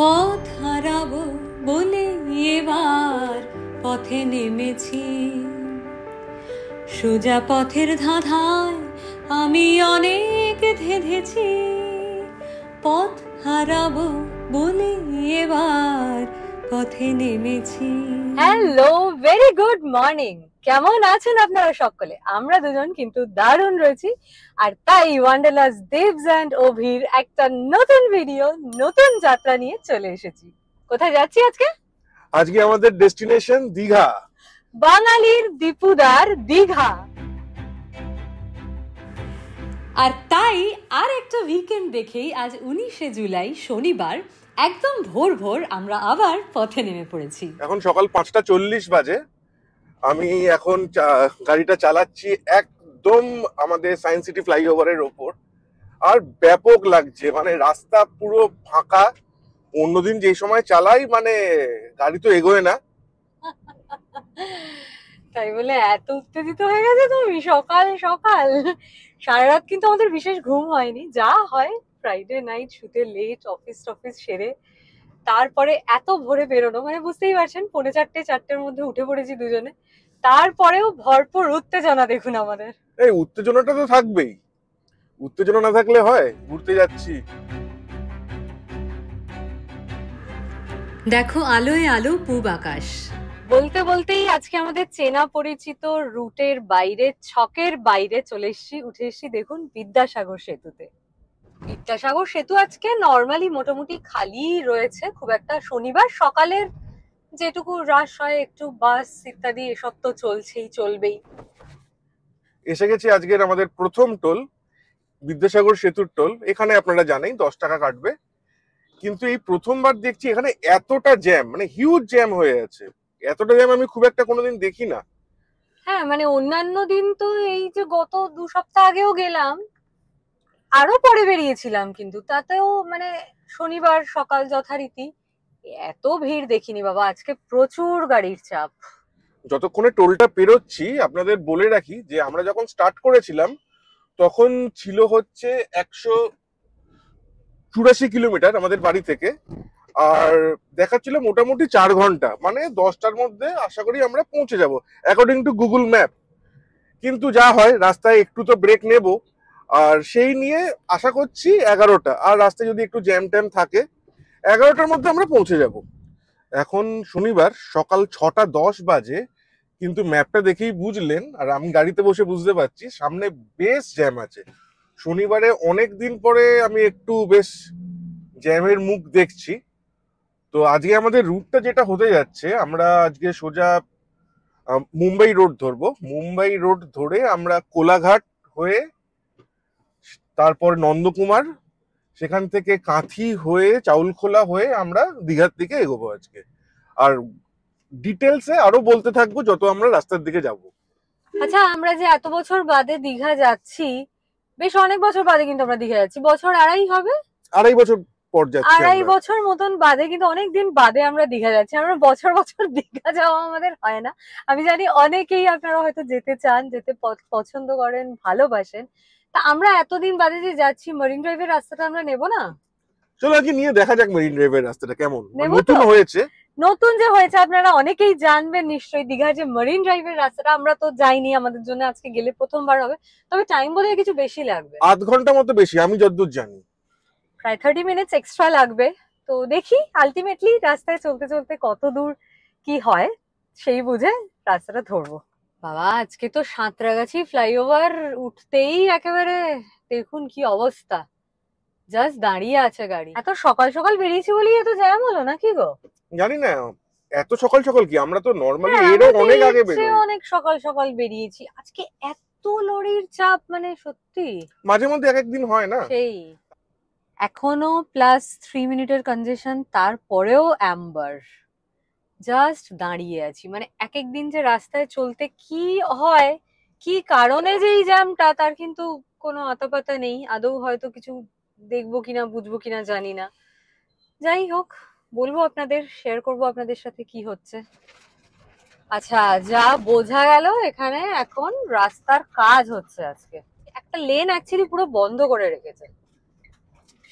পথ হারাবো বলে এবার পথে নেমেছি, সোজা পথের ধাঁধায় আমি অনেক ধেঁধেছি। পথ হারাবো বলে এবার পথে নেমেছি। Hello, very good morning. কেমন আছেন আপনারা সকলে? আমরা দুজন কিন্তু দারুণ রয়েছি, আর তাই ওয়ান্ডারলাস দেবস এন্ড অভির একটা নতুন ভিডিও, নতুন যাত্রা নিয়ে চলে এসেছি। কোথায় যাচ্ছি আজকে? আজকে আমাদের ডেস্টিনেশন দীঘা, বাঙালির দীপুদার দীঘা। আর তাই আর একটা উইকেন্ড দেখেই আজ 19শে জুলাই শনিবার একদম ভোর ভোর আমরা আবার পথে নেমে পড়েছি। এখন সকাল 5:40 বাজে। আমি এখন গাড়িটা চালাচ্ছি একদম আমাদের সায়েন্স সিটি ফ্লাইওভারের ওপর, আর ব্যাপক লাগছে, মানে রাস্তা পুরো ফাঁকা। অন্যদিন যে সময় চালাই মানে গাড়ি তো এগোয় না। তাই বলে এত উত্তেজিত হয়ে গেছে তুমি সকাল সকাল? সারা রাত কিন্তু আমাদের বিশেষ ঘুম হয়নি, যা হয় ফ্রাইডে নাইট শুতে লেট, অফিস সেরে তারপরে এত ভোরে বেরোনো, মানে বুঝতেই পারছেন 4:45-4টের মধ্যে উঠে পড়েছি দুজনে। তারপরেও ভরপুর উত্তেজনা দেখুন আমাদের। এই উত্তেজনাটা তো থাকবেই, উত্তেজনা না থাকলে হয়? ঘুরতে যাচ্ছি। দেখো আলোয় আলো পূব আকাশ। বলতে বলতেই আজকে আমাদের চেনা পরিচিত রুটের বাইরে, ছকের বাইরে চলে এসেছি, উঠে এসেছি দেখুন বিদ্যাসাগর সেতুতে। বিদ্যাসাগর সেতু আজকে নর্মালি মোটামুটি খালি রয়েছে, খুব একটা শনিবার সকালের যেটুকু রাশ হয় একটু বাস ইত্যাদি এসব তো চলবেই। এসে গেছি আজকের আমাদের প্রথম টোল, বিদ্যাসাগর সেতুর টোল। এখানে আপনারা জানেন 10 টাকা কাটবে, কিন্তু এই প্রথমবার দেখছি এখানে এতটা জ্যাম, মানে হিউজ জ্যাম হয়ে আছে। এতটা জ্যাম আমি খুব একটা কোনোদিন দেখি না। হ্যাঁ, মানে অন্যান্য দিন তো এই যে গত 2 সপ্তাহ আগেও গেলাম, আরো পরে বেরিয়েছিলাম, কিন্তু তাতেও মানে শনিবার সকাল যথারীতি এত ভিড় দেখিনি বাবা। আজকে প্রচুর গাড়ির চাপ। যতক্ষণে টোলটা পেরোচ্ছি আপনাদের বলে রাখি যে আমরা যখন স্টার্ট করেছিলাম তখন ছিল হচ্ছে 184 কিলোমিটার আমাদের বাড়ি থেকে, আর দেখাচ্ছিল মোটামুটি 4 ঘন্টা, মানে 10টার মধ্যে আশা করি আমরা পৌঁছে যাব অ্যাকর্ডিং টু গুগল ম্যাপ। কিন্তু যা হয়, রাস্তায় একটু তো ব্রেক নেব, আর সেই নিয়ে আশা করছি 11টা, আর রাস্তায় যদি একটু জ্যাম ট্যাম থাকে 11টার মধ্যে আমরা পৌঁছে যাব। এখন শনিবার সকাল 6:10 বাজে, কিন্তু ম্যাপটা দেখেই বুঝলেন, আর আমি গাড়িতে বসে বুঝতে পারছি সামনে বেশ জ্যাম আছে। শনিবারে অনেক দিন পরে আমি একটু বেশ জ্যামের মুখ দেখছি। তো আজকে আমাদের রুটটা যেটা হতে যাচ্ছে, আমরা আজকে সোজা মুম্বাই রোড ধরবো। মুম্বাই রোড ধরে আমরা কোলাঘাট হয়ে, তারপর নন্দকুমার, সেখান থেকে কাঁথি হয়ে চাউলখোলা হয়ে আমরা দীঘার দিকে এগোবো আজকে। আর ডিটেলসে আরো বলতে থাকবো যত আমরা রাস্তার দিকে যাব। আচ্ছা, আমরা যে এত বছর বাদে দীঘা যাচ্ছি, বেশ অনেক বছর বাদে কিন্তু আমরা দীঘা যাচ্ছি, বছর আড়াই হবে, 2.5 বছর পর যাচ্ছি। 2.5 বছর মতন বাদে, কিন্তু অনেক দিন বাদে আমরা দীঘা যাচ্ছি। আমরা বছর বছর দীঘা যাওয়া আমাদের হয় না। আমি জানি অনেকেই আপনারা হয়তো যেতে চান, যেতে পছন্দ করেন, ভালোবাসেন। তা আমরা এতদিন বাদে যে যাচ্ছি, মরিন ড্রাইভের রাস্তাটা আমরা নেব না? চলো আজকে নিয়ে দেখা যাক মেরিন ড্রাইভের রাস্তাটা কেমন, নেবো তো? নতুন হয়েছে। নতুন যে হয়েছে আপনারা অনেকেই জানবেন নিশ্চয়ই। দীঘার যে মরিন ড্রাইভের রাস্তাটা, আমরা তো যাইনি, আমাদের জন্য আজকে গেলে প্রথমবার হবে। তবে টাইম বোধহয় কিছু বেশি লাগবে, আধ ঘন্টা মতো বেশি, আমি যতদূর জানি। প্রায় 30 মিনিটস এক্সট্রা লাগবে। তো দেখি আলটিমেটলি রাস্তায় চলতে চলতে কত দূর কি হয় সেই বুঝে রাস্তাটা ধরবো। বাবা, আজকে তো সাঁতরাগাছি ফ্লাইওভার উঠতেই একেবারে দেখুন কি অবস্থা, জাস্ট দাঁড়িয়ে আছে গাড়ি। এত সকাল সকাল বেরিয়েছি বলেই এত জ্যাম হলো নাকি গো? জানি না, এত সকাল সকাল কি, আমরা তো নরমালি হ্যাঁ, এরও আমরা তো অনেক এর আগে চেয়ে বেরোই। অনেক সকাল সকাল বেরিয়েছি। আজকে এত লরির চাপ, মানে সত্যি মাঝে মধ্যে এক একদিন হয় না। সেই। এখনো +3 মিনিটের কনজেশন, তারপরেও অ্যাম্বার। জাস্ট দাঁড়িয়ে আছি, মানে এক একদিন যে রাস্তায় চলতে কি হয়, কি কারণে যে এই জ্যামটা, তার কিন্তু কোনো আতাপাতা নেই। আদৌ হয়তো কিছু দেখবো কিনা, বুঝবো কিনা জানি না। যাই হোক, বলবো আপনাদের, শেয়ার করবো আপনাদের সাথে কি হচ্ছে। আচ্ছা, যা বোঝা গেল এখানে এখন রাস্তার কাজ হচ্ছে আজকে। একটা লেন অ্যাকচুয়ালি পুরো বন্ধ করে রেখেছে,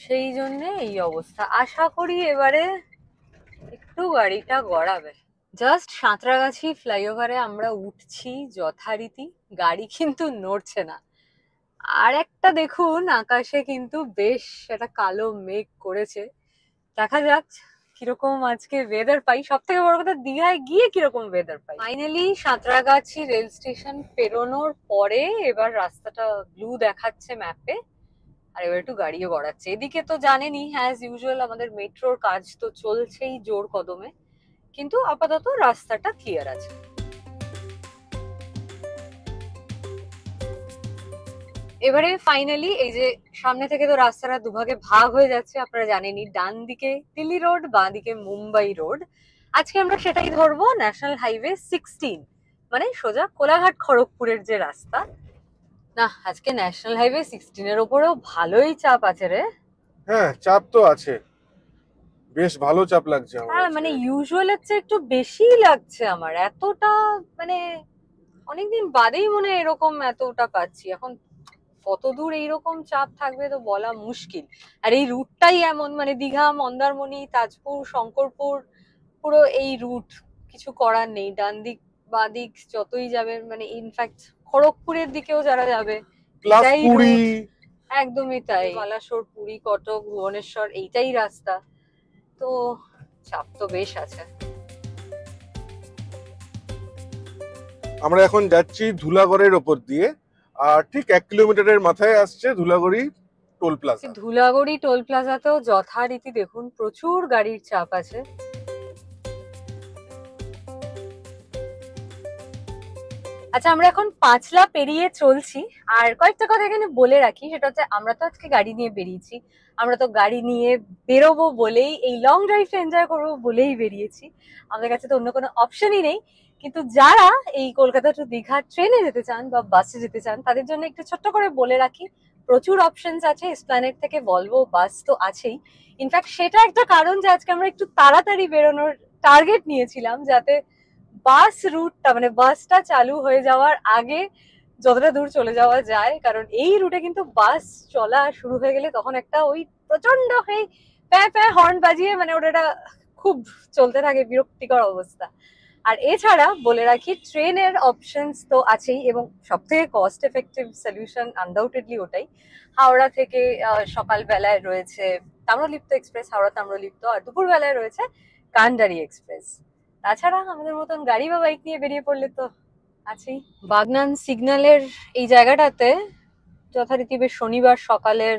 সেই জন্য এই অবস্থা। আশা করি এবারে একটু গাড়িটা গড়াবে। জাস্ট সাঁতরাগাছি ফ্লাইওভারে আমরা উঠছি যথারীতি, গাড়ি কিন্তু নড়ছে না। আর একটা দেখুন, আকাশে কিন্তু বেশ একটা কালো মেঘ করেছে। দেখা যাক কিরকম আজকে ওয়েদার পাই। সব থেকে বড় কথা, দীঘায় গিয়ে কিরকম ওয়েদার পাই। ফাইনালি সাঁতরাগাছি রেল স্টেশন পেরোনোর পরে এবার রাস্তাটা ব্লু দেখাচ্ছে ম্যাপে, আর এবার একটু গাড়িও গড়াচ্ছে। এদিকে তো জানেনই, অ্যাজ ইউজুয়াল আমাদের মেট্রোর কাজ তো চলছেই জোর কদমে, কিন্তু আপাতত রাস্তাটা ক্লিয়ার আছে। এবারে ফাইনালি এই যে সামনে থেকে তো রাস্তাটা দুভাগে ভাগ হয়ে যাচ্ছে, আপনারা জানেনই, ডান দিকে দিল্লি রোড, বাঁ দিকে মুম্বাই রোড। আজকে আমরা সেটাই ধরবো, ন্যাশনাল হাইওয়ে 16, মানে সোজা কোলাঘাট খড়গপুরের যে রাস্তা। না, আজকে ন্যাশনাল হাইওয়ে 16 এর উপরেও ভালোই চাপ আছে রে। হ্যাঁ, চাপ তো আছে, বেশ ভালো চাপ লাগছে আমার। হ্যাঁ, মানে ইউজুয়াল এর চেয়ে একটু বেশি লাগছে আমার। এতটা মানে অনেকদিন বাদেই মনে হয় এরকম এতটা পাচ্ছি। এখন কতদূর এইরকম চাপ থাকবে তো বলা মুশকিল। আর এই রুটটাই এমন, মানে দীঘা, মন্দারমণি, তাজপুর, শঙ্করপুর, পুরো এই রুট, কিছু করার নেই। ডান দিক বাঁ দিক যতই যাবে, মানে ইনফ্যাক্ট খড়গপুরের দিকেও যারা যাবে, পুরী, একদমই তাই। বালাসোর, পুরী, কটক, ভুবনেশ্বর, এইটাই রাস্তা। তো চাপ তো বেশ আছে। আমরা এখন যাচ্ছি ধুলাগড়ের ওপর দিয়ে, আর ঠিক 1 কিলোমিটারের মাথায় আসছে Dhulagori toll plaza. Dhulagori toll প্লাজাতেও যথারীতি দেখুন প্রচুর গাড়ির চাপ আছে। আচ্ছা, আমরা এখন পাঁচলা পেরিয়ে চলছি। আর কয়েকটা কথা এখানে বলে রাখি, সেটা হচ্ছে আমরা তো আজকে গাড়ি নিয়ে বেরিয়েছি। আমরা তো গাড়ি নিয়ে বেরোবো বলেই, এই লং ড্রাইভটা এনজয় করবো বলেই বেরিয়েছি। আমাদের কাছে তো অন্য কোনো অপশনই নেই। কিন্তু যারা এই কলকাতা টু দীঘা ট্রেনে যেতে চান বা বাসে যেতে চান, তাদের জন্য একটু ছোট্ট করে বলে রাখি, প্রচুর অপশনস আছে। এসপ্ল্যানেড থেকে ভলভো বাস তো আছেই। ইনফ্যাক্ট সেটা একটা কারণ যে আজকে আমরা একটু তাড়াতাড়ি বেরোনোর টার্গেট নিয়েছিলাম, যাতে বাস রুটটা, মানে বাসটা চালু হয়ে যাওয়ার আগে যতটা দূর চলে যাওয়া যায়। কারণ এই রুটে কিন্তু বাস চলা শুরু হয়ে গেলে তখন একটা ওই প্রচন্ড হয়ে প্যাঁ প্যাঁ হর্ন বাজিয়ে, মানে ওটা খুব চলতে থাকে, বিরক্তিকর অবস্থা। আর এছাড়া বলে রাখি, ট্রেনের অপশনস তো আছেই, এবং সব থেকে কস্ট এফেক্টিভ সলিউশন আনডাউটেডলি ওটাই। হাওড়া থেকে সকালবেলায় রয়েছে তাম্রলিপ্ত এক্সপ্রেস, হাওড়া তাম্রলিপ্ত, আর দুপুরবেলায় রয়েছে কান্ডারি এক্সপ্রেস। তাছাড়া আমাদের মতন গাড়ি বা বাইক নিয়ে বেরিয়ে পড়লে তো আছেই। বাগনান সিগন্যালের এই জায়গাটাতে যথারীতি বেশ শনিবার সকালের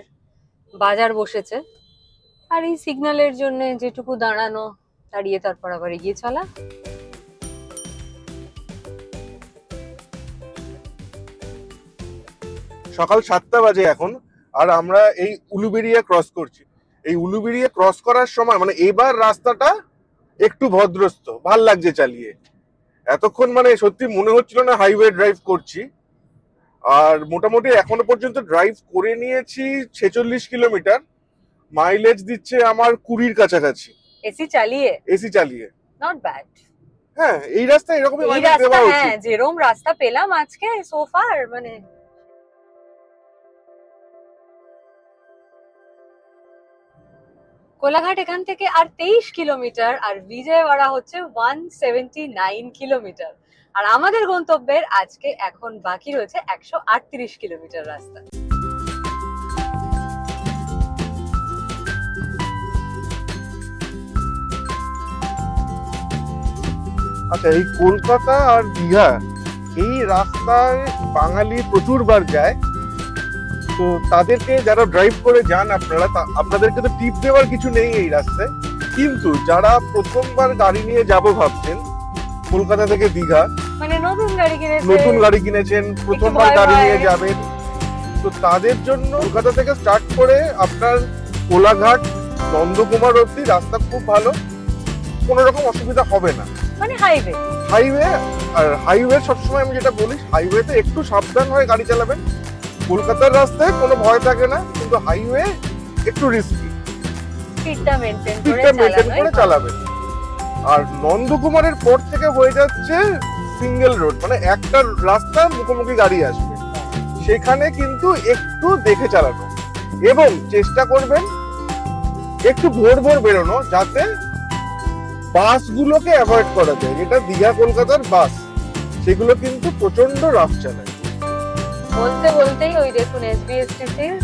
বাজার বসেছে, আর এই সিগন্যালের জন্য যেটুকু দাঁড়ানো, দাঁড়িয়ে তারপর আবার এগিয়ে চলা। সকাল 7টা বাজে এখন, আর আমরা এই উলুবেড়িয়া ক্রস করছি। এই উলুবেড়িয়া ক্রস করার সময়, মানে এবার রাস্তাটা একটু ভদ্রস্থ, ভাল লাগছে চালিয়ে। এতক্ষণ মানে সত্যি মনে হচ্ছিল না হাইওয়ে ড্রাইভ করছি। আর মোটামুটি এখনো পর্যন্ত ড্রাইভ করে নিয়েছি 46 কিলোমিটার, মাইলেজ দিচ্ছে আমার 20-র কাছাকাছি। এসি চালিয়ে নট ব্যাড। হ্যাঁ, এই রাস্তায় এরকমই মাইলেজ দেওয়া উচিত। হ্যাঁ, যেরকম রাস্তা পেলাম আজকে সো ফার, মানে কোলাঘাট এখান থেকে আর 23 কিলোমিটার, আর বিজয়ওয়াড়া হচ্ছে 179 কিলোমিটার। আর আমাদের গন্তব্যের আজকে এখন বাকি রয়েছে 138 কিলোমিটার রাস্তা। আচ্ছা, এই কলকাতা আর দীঘা এই রাস্তায় বাঙালি প্রচুরবার যায়, তো তাদেরকে যারা ড্রাইভ করে যান আপনারা, আপনাদেরকে তো টিপ দেওয়ার কিছু নেই এই রাস্তায়। কিন্তু যারা প্রথমবার গাড়ি নিয়ে যাব ভাবছেন কলকাতা থেকে দীঘা, মানে নতুন গাড়ি কিনেছেন, প্রথমবার গাড়ি নিয়ে যাবেন, তো তাদের জন্য কলকাতা থেকে স্টার্ট করে আপনার কোলাঘাট, নন্দকুমার অবধি রাস্তা খুব ভালো, কোনো রকম অসুবিধা হবে না। মানে হাইওয়ে, আর হাইওয়ে সবসময় আমি যেটা বলি, হাইওয়েতে একটু সাবধান হয়ে গাড়ি চালাবেন। কলকাতার রাস্তায় কোনো ভয় থাকে না, কিন্তু হাইওয়ে একটু রিস্কি, স্পিডটা মেইনটেইন করে চালাবেন। আর নন্দকুমারের পর থেকে হয়ে যাচ্ছে সিঙ্গেল রোড, মানে একটা রাস্তা মুখোমুখি গাড়ি আসবে, সেখানে কিন্তু একটু দেখে চালানো, এবং চেষ্টা করবেন একটু ভোর ভোর বেরোনো, যাতে বাসগুলোকে অ্যাভয়েড করা যায়। যেটা দীঘা কলকাতার বাস, সেগুলো কিন্তু প্রচন্ড রাফ চালায়। বলতে বলতেই ওই দেখুন এসবিএসটিসির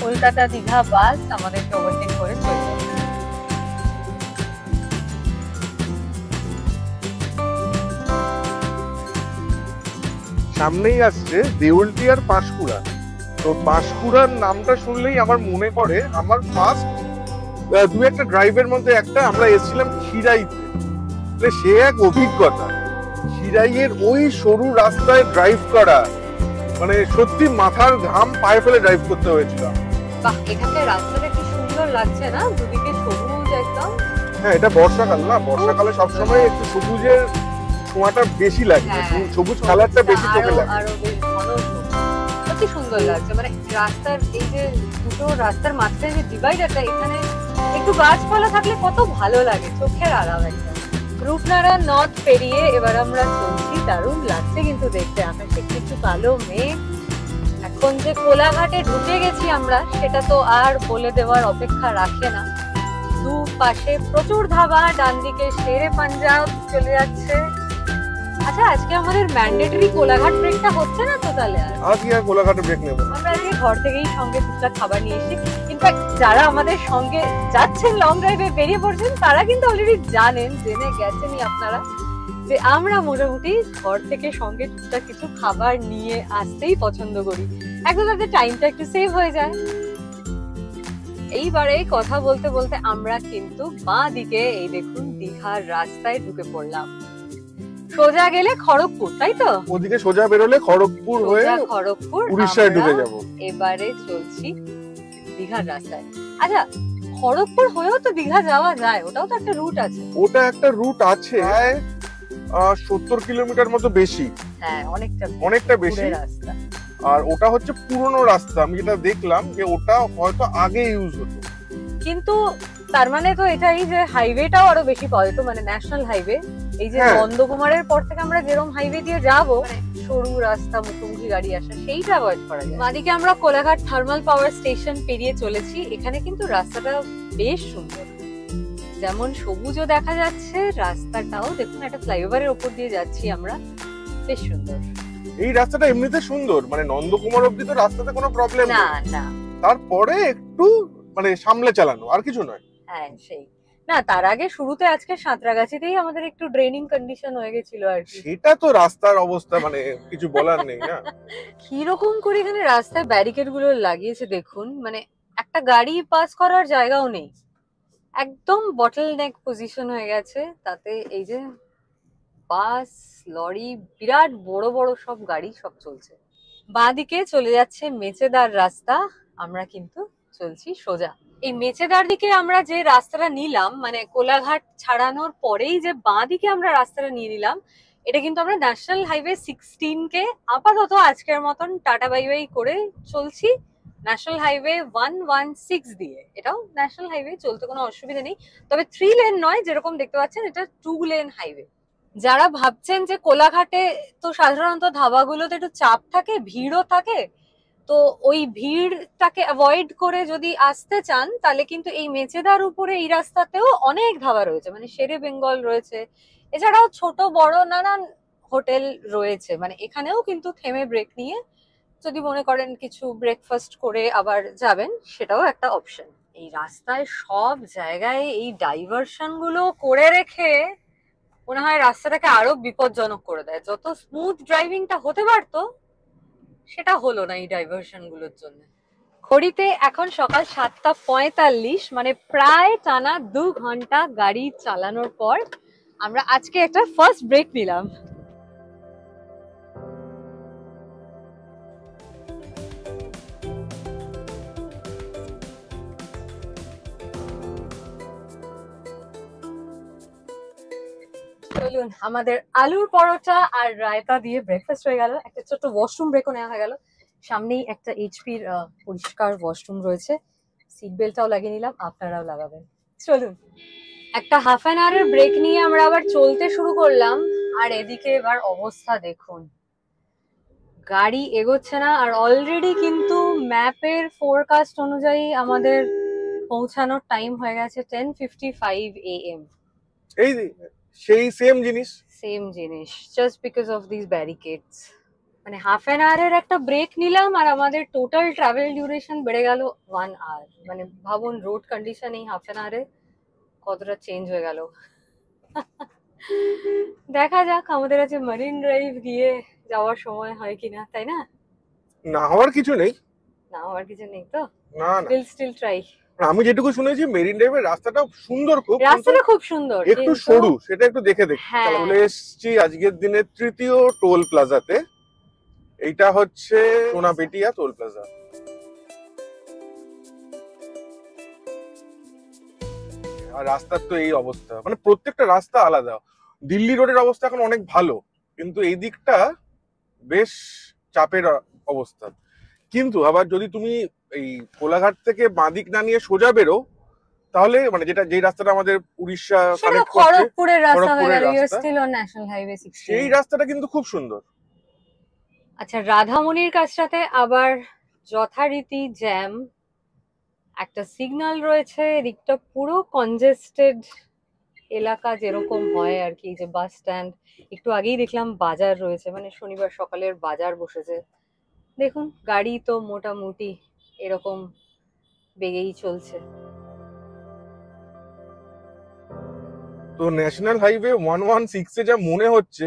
কলকাতা দীঘা বাস আমাদেরকে ওভারটেক করে চলে যাচ্ছে। সামনেই আসছে দেউলটি আর পাঁশকুড়া। তো পাঁশকুড়ার নামটা শুনলেই আমার মনে পড়ে আমার ফার্স্ট দু একটা ড্রাইভের মধ্যে একটা, আমরা এসেছিলাম খিরাইতে। সে এক অভিজ্ঞতা, খিরাইয়ের ওই সরু রাস্তায় ড্রাইভ করা, মানে সত্যি মাথার ঘাম পায়ে ফেলে ড্রাইভ করতে হয়েছিল। বাহ, এখানকার রাস্তাটা কি সুন্দর লাগছে না, দুদিকে সবুজ একদম। হ্যাঁ, এটা বর্ষাকাল না, বর্ষাকালে সবসময় একটু সবুজের ছোঁয়াটা বেশি লাগে, সবুজ কালারটা বেশি চোখে লাগে। আরো বেশ ঘন সত্যি সুন্দর লাগছে। মানে রাস্তার এই যে দুটো রাস্তার মাঝখানে যে ডিভাইডারটা, এখানে একটু গাছপালা থাকলে কত ভালো লাগে, চোখের আরাম একটা। রূপনারায়ণ নর্থ পেরিয়ে এবার আমরা চলছি, দারুণ লাগছে কিন্তু দেখতে। আকাশে একটু কালো মেঘ। এখন যে কোলাঘাটে ঢুকে গেছি আমরা, সেটা তো আর বলে দেওয়ার অপেক্ষা রাখে না। দু পাশে প্রচুর ধাবা, ডান দিকে শেরে পাঞ্জাব চলে যাচ্ছে। আচ্ছা, আজকে আমাদের ম্যান্ডেটরি কোলাঘাট ব্রেকটা হচ্ছে না তো তাহলে? আজকে আর কোলাঘাটে ব্রেক নেব না। আমরা আজকে ঘর থেকেই সঙ্গে টুকটাক খাবার নিয়ে এসেছি। ইনফ্যাক্ট যারা আমাদের সঙ্গে যাচ্ছেন, লং ড্রাইভে বেরিয়ে পড়ছেন, তারা কিন্তু অলরেডি জেনে গেছেনই আপনারা যে আমরা মোটামুটি ঘর থেকে সঙ্গে টুকটাক কিছু খাবার নিয়ে আসতেই পছন্দ করি, একদম যাতে টাইমটা একটু সেভ হয়ে যায়। এইবারে কথা বলতে বলতে আমরা কিন্তু বাঁ দিকে এই দেখুন দীঘার রাস্তায় ঢুকে পড়লাম। সোজা গেলে খড়গপুর, তাই তো? ওদিকে সোজা বেরোলে খড়গপুর হয়ে খড়গপুর উড়িষ্যায় ঢুকে যাব। এবারে চলছি দীঘার রাস্তায়। আচ্ছা, খড়গপুর হয়েও তো দীঘা যাওয়া যায়, ওটাও তো একটা রুট আছে। ওটা একটা রুট আছে, 70 কিলোমিটার মতো বেশি। হ্যাঁ, অনেকটা বেশি রাস্তা। আর ওটা হচ্ছে পুরনো রাস্তা, আমি যেটা দেখলাম যে ওটা হয়তো আগে ইউজ হতো। কিন্তু তার মানে তো এটাই যে হাইওয়েটাও আরো বেশি পাওয়া যেত, মানে ন্যাশনাল হাইওয়ে। এই যে নন্দকুমারের পর থেকে আমরা যেরকম হাইওয়ে দিয়ে যাবো, সরু রাস্তা, মুখোমুখি গাড়ি আসা, সেইটা অ্যাভয়েড করা যায়। বাদিকে আমরা কোলাঘাট থার্মাল পাওয়ার স্টেশন পেরিয়ে চলেছি। এখানে কিন্তু রাস্তাটা বেশ সুন্দর, যেমন সবুজও দেখা যাচ্ছে, রাস্তাটাও দেখুন একটা ফ্লাইওভারের উপর দিয়ে যাচ্ছি আমরা, বেশ সুন্দর। এই রাস্তাটা এমনিতে সুন্দর, মানে নন্দকুমার অবধি তো রাস্তাতে কোনো প্রবলেম না না, তারপরে একটু মানে সামলে চালানো, আর কিছু নয়। হ্যাঁ সেই না, তার আগে শুরুতে আজকে সাঁতরাগাছিতেই আমাদের একটু ড্রেনিং কন্ডিশন হয়ে গেছিল আর কি। সেটা তো রাস্তার অবস্থা মানে কিছু বলার নেই না। কিরকম করে এখানে রাস্তায় ব্যারিকেড গুলো লাগিয়েছে দেখুন, মানে একটা গাড়ি পাস করার জায়গাও নেই, একদম বটল নেক পজিশন হয়ে গেছে। তাতে এই যে বাস, লরি, বিরাট বড় বড় সব গাড়ি সব চলছে। বাঁদিকে চলে যাচ্ছে মেচেদার রাস্তা, আমরা কিন্তু চলছি সোজা। এই মেচেদার দিকে আমরা যে রাস্তাটা নিলাম, মানে কোলাঘাট ছাড়ানোর পরেই যে বাঁ দিকে আমরা রাস্তাটা নিয়ে নিলাম, এটা কিন্তু আমরা ন্যাশনাল হাইওয়ে 16 কে আপাতত আজকের মতন টাটা বাই বাই করে চলছি ন্যাশনাল হাইওয়ে 116 দিয়ে। এটাও ন্যাশনাল হাইওয়ে, চলতে কোনো অসুবিধা নেই, তবে 3 লেন নয়, যেরকম দেখতে পাচ্ছেন এটা 2 লেন হাইওয়ে। যারা ভাবছেন যে কোলাঘাটে তো সাধারণত ধাবাগুলোতে একটু চাপ থাকে, ভিড়ও থাকে, তো ওই ভিড়টাকে অ্যাভয়েড করে যদি আসতে চান, তাহলে কিন্তু এই মেচেদার উপরে এই রাস্তাতেও অনেক ধাবা রয়েছে, মানে শেরে বেঙ্গল রয়েছে, এছাড়াও ছোট বড় নানান হোটেল রয়েছে। মানে এখানেও কিন্তু থেমে ব্রেক নিয়ে যদি মনে করেন কিছু ব্রেকফাস্ট করে আবার যাবেন, সেটাও একটা অপশন। এই রাস্তায় সব জায়গায় এই ডাইভারশন গুলো করে রেখে মনে হয় রাস্তাটাকে আরো বিপজ্জনক করে দেয়। যত স্মুথ ড্রাইভিংটা হতে পারতো, সেটা হলো না এই ডাইভারশন গুলোর জন্য। ঘড়িতে এখন সকাল 7:45, মানে প্রায় টানা 2 ঘন্টা গাড়ি চালানোর পর আমরা আজকে একটা ফার্স্ট ব্রেক নিলাম। চলুন, আমাদের আলুর পরোটা আর রায়তা দিয়ে ব্রেকফাস্ট হয়ে গেল। একটা ছোট্ট ওয়াশরুম ব্রেকও নেওয়া হয়ে গেল। সামনেই একটা এইচপির পরিষ্কার ওয়াশরুম রয়েছে, সিট বেল্টটাও লাগিয়ে নিলাম, আপনারাও লাগাবেন। চলুন, একটা হাফ অ্যান আওয়ারের ব্রেক নিয়ে আমরা আবার চলতে শুরু করলাম। আর এদিকে এবার অবস্থা দেখুন, গাড়ি এগোচ্ছে না, আর অলরেডি কিন্তু ম্যাপের ফোরকাস্ট অনুযায়ী আমাদের পৌঁছানোর টাইম হয়ে গেছে 10:55 AM। এই সেই সেম জিনিস। সেম জিনিস, জাস্ট বিকজ অফ দিস ব্যারিকেডস। মানে হাফ অ্যান আওয়ারের একটা ব্রেক নিলাম আর আমাদের টোটাল ট্রাভেল ডিউরেশন বেড়ে গেল 1 hour। মানে ভাবুন রোড কন্ডিশন এই হাফ অ্যান আওয়ারে কতটা চেঞ্জ হয়ে গেল। দেখা যাক আমাদের আছে মারিন ড্রাইভ গিয়ে যাওয়ার সময় হয় কিনা, তাই না? না হওয়ার কিছু নেই। না হওয়ার কিছু নেই তো, না না, উইল স্টিল ট্রাই। আমি যেটুকু শুনেছি মেরিন ড্রাইভের রাস্তাটা সুন্দর, খুব রাস্তাটা খুব সুন্দর, একটু সরু, সেটা একটু দেখে হ্যাঁ। চলে এসেছি আজকের দিনের তৃতীয় টোল প্লাজাতে। এইটা হচ্ছে সোনাপেটিয়া টোল প্লাজা। আর রাস্তার তো এই অবস্থা, মানে প্রত্যেকটা রাস্তা আলাদা। দিল্লি রোডের অবস্থা এখন অনেক ভালো, কিন্তু এই দিকটা বেশ চাপের অবস্থা। কিন্তু আবার যদি তুমি এই কোলাঘাট থেকে বাঁদিক না নিয়ে সোজা বেরো, তাহলে মানে যেই রাস্তাটা আমাদের উড়িষ্যা কানেক্ট করছে, খড়গপুরের রাস্তা হয়ে গেল, খড়গপুরের ইউ আর রাস্তা, স্টিল অন ন্যাশনাল হাইওয়ে 16। সেই রাস্তাটা কিন্তু খুব সুন্দর। আচ্ছা, রাধামণির কাছটাতে আবার যথারীতি জ্যাম, একটা সিগন্যাল রয়েছে, এদিকটা পুরো কনজেস্টেড এলাকা যেরকম হয় আর কি, যে বাস স্ট্যান্ড। একটু আগেই দেখলাম বাজার রয়েছে, মানে শনিবার সকালের বাজার বসেছে। দেখুন গাড়ি তো মোটামুটি এরকম বেগেই চলছে। তো ন্যাশনাল হাইওয়ে 116 এ যা মনে হচ্ছে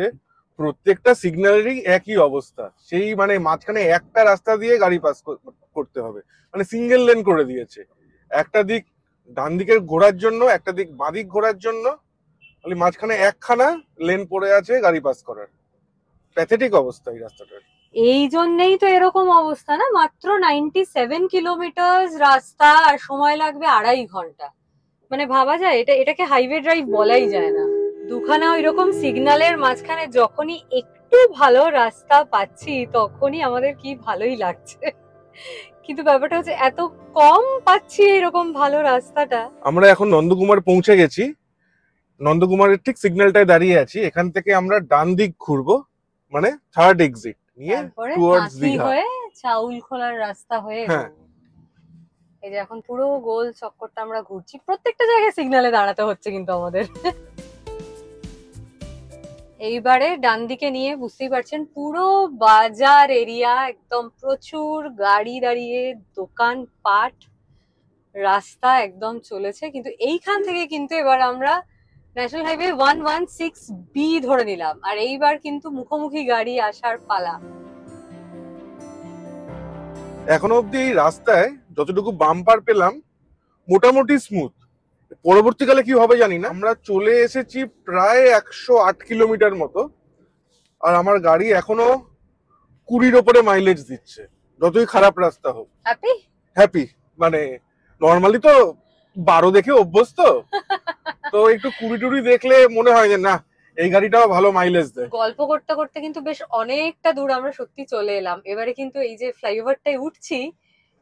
প্রত্যেকটা সিগন্যালেরই একই অবস্থা, সেই মানে মাঝখানে একটা রাস্তা দিয়ে গাড়ি পাস করতে হবে, মানে সিঙ্গেল লেন করে দিয়েছে। একটা দিক ডান দিকের ঘোরার জন্য, একটা দিক বাঁ দিক ঘোরার জন্য, মানে মাঝখানে একখানা লেন পড়ে আছে গাড়ি পাস করার। প্যাথেটিক অবস্থা এই রাস্তাটার। এই জন্যই তো এরকম অবস্থা না, মাত্র 97 কিলোমিটার রাস্তা আর সময় লাগবে 2.5 ঘন্টা। মানে ভাবা যায় এটাকে হাইওয়ে ড্রাইভ বলাই যায় না। দুখানা ওইরকম সিগন্যালের মাঝখানে যখনই একটু ভালো রাস্তা পাচ্ছি তখনই আমাদের কি ভালোই লাগছে, কিন্তু ব্যাপারটা হচ্ছে এত কম পাচ্ছি এরকম ভালো রাস্তাটা। আমরা এখন নন্দকুমার পৌঁছে গেছি, নন্দকুমারের ঠিক সিগন্যালটায় দাঁড়িয়ে আছি। এখান থেকে আমরা ডান দিক ঘুরবো, মানে থার্ড এক্সিট নিয়ে টুয়ার্ডস দীঘা হয়ে চাউল খোলার রাস্তা হয়ে। হ্যাঁ। এই যে এখন পুরো গোল চক্করটা আমরা ঘুরছি, প্রত্যেকটা জায়গায় সিগন্যালে দাঁড়াতে হচ্ছে কিন্তু আমাদের। এইবারে ডান দিকে নিয়ে বুঝতেই পারছেন পুরো বাজার এরিয়া, একদম প্রচুর গাড়ি দাঁড়িয়ে, দোকান পাট, রাস্তা একদম চলেছে। কিন্তু এইখান থেকে কিন্তু এবার আমরা ন্যাশনাল হাইওয়ে 116B ধরে নিলাম, আর এইবার কিন্তু মুখোমুখি গাড়ি আসার পালা। এখনো অব্দি এই রাস্তায় যতটুকু বাম্পার পেলাম মোটামুটি স্মুথ। পরবর্তীকালে কি হবে জানি না। আমরা চলে এসেছি প্রায় 108 কিলোমিটার মতো, আর আমার গাড়ি এখনো 20-র ওপরে মাইলেজ দিচ্ছে, যতই খারাপ রাস্তা হোক। হ্যাপি, মানে নর্মালি তো 12 দেখে অভ্যস্ত, তো একটু 20-20 দেখলে মনে হয় যে না, এই গাড়িটাও ভালো মাইলেজ দেয়। গল্প করতে করতে কিন্তু বেশ অনেকটা দূর আমরা সত্যি চলে এলাম। এবারে কিন্তু এই যে ফ্লাইওভারটাই উঠছি,